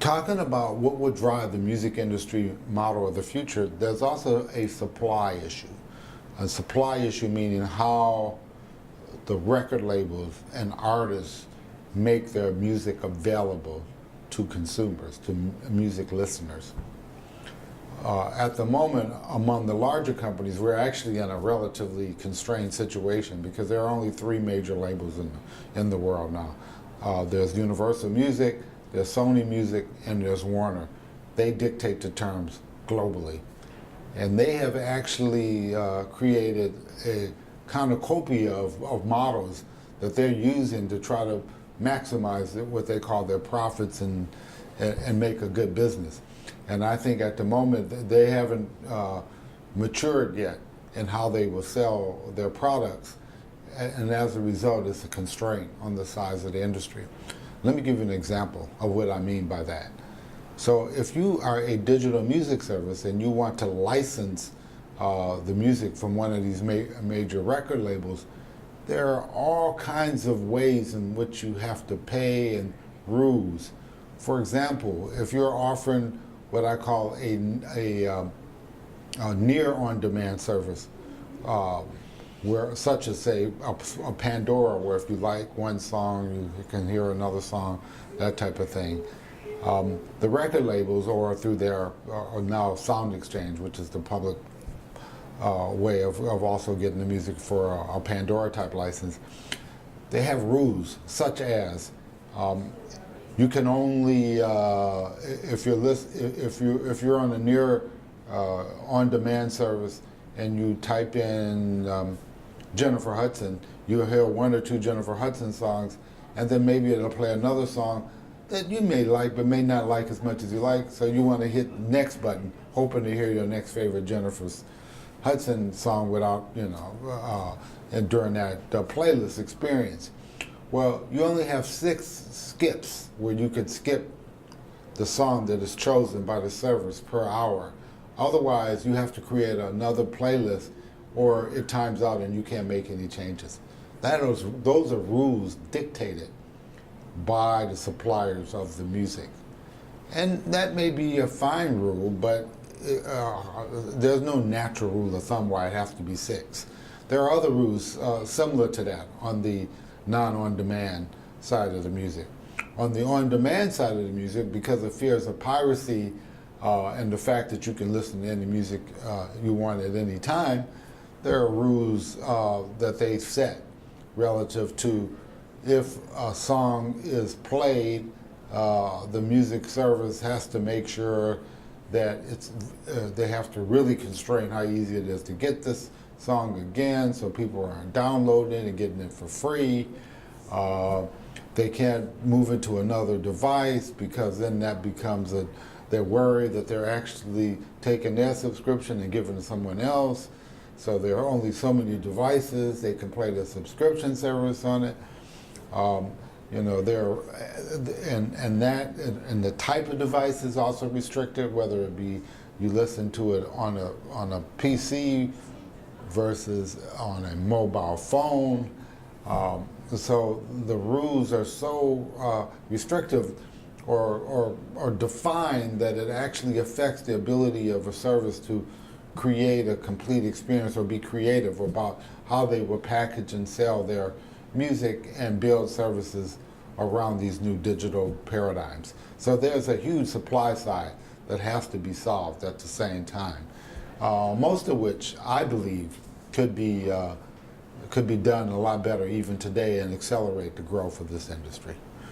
Talking about what would drive the music industry model of the future, there's also a supply issue. A supply issue meaning how the record labels and artists make their music available to consumers, to music listeners. At the moment, among the larger companies, we're actually in a relatively constrained situation because there are only three major labels in the world now. There's Universal Music, there's Sony Music, and there's Warner. They dictate the terms globally. And they have actually created a cornucopia of models that they're using to try to maximize what they call their profits and make a good business. And I think at the moment they haven't matured yet in how they will sell their products, and as a result it's a constraint on the size of the industry. Let me give you an example of what I mean by that. So if you are a digital music service and you want to license the music from one of these major record labels, there are all kinds of ways in which you have to pay and rules. For example, if you're offering what I call a near on-demand service, where, such as say a Pandora, where if you like one song you can hear another song, that type of thing. The record labels, or through their now Sound Exchange, which is the public way of also getting the music for a Pandora type license, they have rules such as you can only if you're on a near on-demand service and you type in Jennifer Hudson, you'll hear one or two Jennifer Hudson songs, and then maybe it'll play another song that you may like but may not like as much as you like, so you want to hit next button hoping to hear your next favorite Jennifer Hudson song without, and during that playlist experience. Well, you only have 6 skips where you could skip the song that is chosen by the service per hour. Otherwise, you have to create another playlist or it times out and you can't make any changes. Those are rules dictated by the suppliers of the music. And that may be a fine rule, but there's no natural rule of thumb why it has to be 6. There are other rules similar to that on the non-on-demand side of the music. On the on-demand side of the music, because of fears of piracy and the fact that you can listen to any music you want at any time, there are rules that they set relative to if a song is played, the music service has to make sure that they have to really constrain how easy it is to get this song again, so people aren't downloading it and getting it for free. They can't move it to another device because then that becomes they're worried that they're actually taking their subscription and giving it to someone else. So there are only so many devices they can play the subscription service on it. And the type of device is also restricted, whether it be you listen to it on a PC versus on a mobile phone. So the rules are so restrictive or defined that it actually affects the ability of a service to create a complete experience or be creative about how they will package and sell their music and build services around these new digital paradigms. So there's a huge supply side that has to be solved at the same time, most of which I believe could be done a lot better even today and accelerate the growth of this industry.